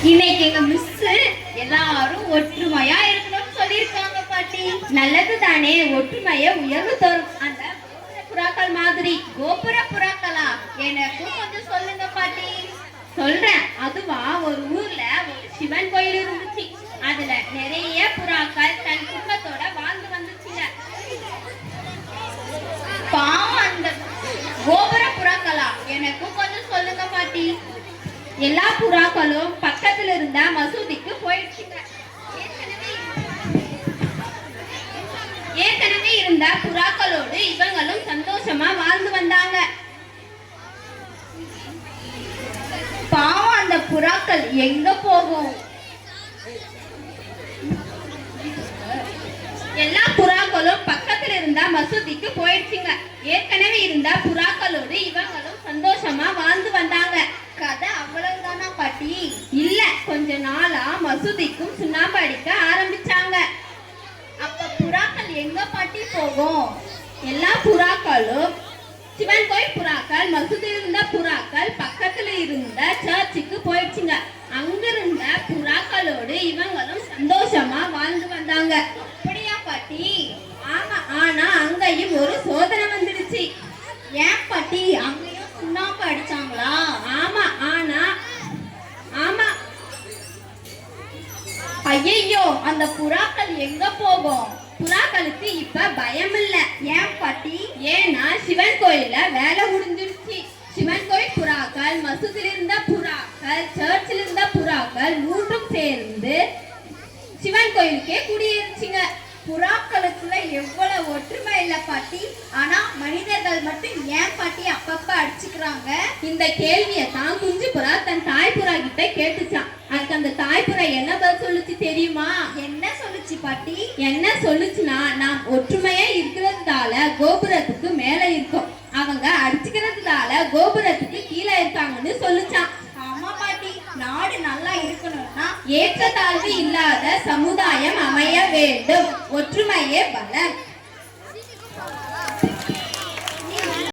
இன்னைக்கு எங்க மிஸ் எல்லாரும் ஒற்றுமையா இருக்கணும்னு சொல்லியிருக்காங்க பாட்டி. நல்லது தானே, ஒற்றுமையை உயர்வு தரும். அந்த புறாக்கள் மாதிரி கோபுர புறாக்களா எனக்கும் கொஞ்சம் சொல்லுங்க பாட்டி. சொல்றேன். அதுவா, ஒரு ஊர்ல ஒரு சிவன் கோயில் இருந்துச்சு. அதுல நிறைய புறாக்கள் தன் குடும்பத்தோட வாழ்ந்து வந்துச்சுங்க. பாவம் அந்த கோபுர புறாக்களா எனக்கும் கொஞ்சம் சொல்லுங்க பாட்டி. எல்லா புறாக்களும் பக்கத்துல இருந்த மசூதிக்கு போயிடுச்சுங்க. ஏற்கனவே இருந்த புறாக்களோடு இவங்களும் சந்தோஷமா வாழ்ந்து வந்தாங்க. பாவம் அந்த புறாக்கள் எங்க போகும்? எல்லா புறாக்களும் பக்கத்துல இருந்த மசூதிக்கு போயிடுச்சுங்க. ஏற்கனவே இருந்த புறாக்களோடு இவங்களும் சந்தோஷமா வாழ்ந்து வந்தாங்க. கதை அவ்வளவுதானா பாட்டி? இல்ல, கொஞ்ச நாளா மசூதிக்கும் சுண்ணாம்பு அடிக்க ஆரம்பிச்சாங்க. அப்ப புறாக்கள் எங்க பாட்டி போகும்? எல்லா புறாக்களும் சிவன் கோயில் புறாக்கள், மசூதியில் இருந்த புறாக்கள் பக்கத்துல இருந்த சர்ச்சுக்கு போயிடுச்சுங்க. அங்கிருந்த புறாக்களோடு இவங்களும் சந்தோஷமா வாழ்ந்து வந்தாங்க. அப்படியா பாட்டி? ஆமா, ஆனா அங்கேயும் ஒரு சோதனை வந்துடுச்சு. ஏன் பாட்டி? அங்கேயும் சுண்ணாம்பு அடிச்சாங்களா? ஆமா, ஆமா. ஐயோ, அந்த புறாக்கள் எங்க போகும்? புறாக்களுக்கு இப்ப பயம் இல்ல. ஏன் பாட்டி? ஏன்னா சிவன் கோயில வேலை முடிஞ்சிருச்சு. சிவன் கோயில் புறாக்கள், மசூதியில் இருந்த புறாக்கள், சர்ச்சில் இருந்த புறாக்கள் மூன்றும் சேர்ந்து சிவன் கோயிலுக்கே குடியிருச்சுங்க. புறாக்களுக்குள்ள எவ்வளவு ஒற்றுமை இல்ல பாட்டி. ஆனா மனிதர்கள் மட்டும் ஏன் பாட்டி அப்பப்ப அடிச்சுக்கிறாங்க? இந்த கேள்வியை தான் குஞ்சு புறா தன் தாய் புறா கிட்ட கேட்டுச்சான். அதுக்கு அந்த தாய் புறா என்ன பதில் சொல்லுச்சு தெரியுமா? என்ன சொல்லுச்சு பாட்டி? என்ன சொல்லுச்சுன்னா, நாம் ஒற்றுமையா இருக்கிறதுனால கோபுரத்துக்கு மேல இருக்கோம், அவங்க அடிச்சுக்கிறதுனால கோபுரத்துக்கு கீழே இருக்காங்கன்னு சொல்லுச்சான். ஆமா பாட்டி, நாடு நல்லா இருக்கணும்னா ஏற்றத்தாழ்வு இல்லாத சமுதாயம் அமைய வேண்டும். ஒற்றுமையே பலம்.